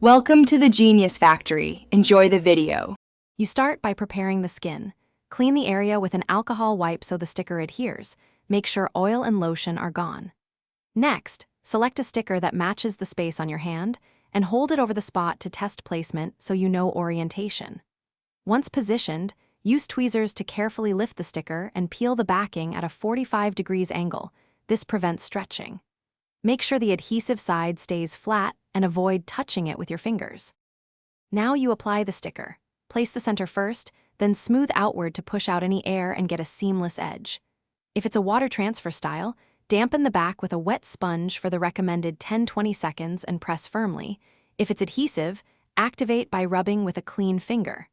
Welcome to the Genius Factory. Enjoy the video. You start by preparing the skin. Clean the area with an alcohol wipe so the sticker adheres. Make sure oil and lotion are gone. Next, select a sticker that matches the space on your hand and hold it over the spot to test placement so you know orientation. Once positioned, use tweezers to carefully lift the sticker and peel the backing at a 45 degrees angle. This prevents stretching. Make sure the adhesive side stays flat and avoid touching it with your fingers. Now you apply the sticker. Place the center first, then smooth outward to push out any air and get a seamless edge. If it's a water transfer style, dampen the back with a wet sponge for the recommended 10-20 seconds and press firmly. If it's adhesive, activate by rubbing with a clean finger.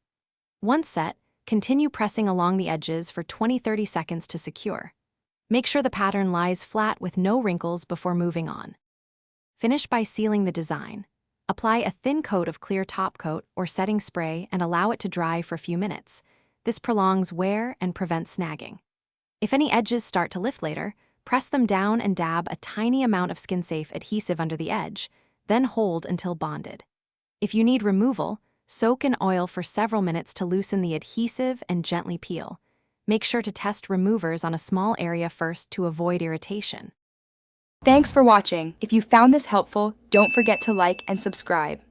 Once set, continue pressing along the edges for 20-30 seconds to secure. Make sure the pattern lies flat with no wrinkles before moving on. Finish by sealing the design. Apply a thin coat of clear top coat or setting spray and allow it to dry for a few minutes. This prolongs wear and prevents snagging. If any edges start to lift later, press them down and dab a tiny amount of skin-safe adhesive under the edge, then hold until bonded. If you need removal, soak in oil for several minutes to loosen the adhesive and gently peel. Make sure to test removers on a small area first to avoid irritation. Thanks for watching. If you found this helpful, don't forget to like and subscribe.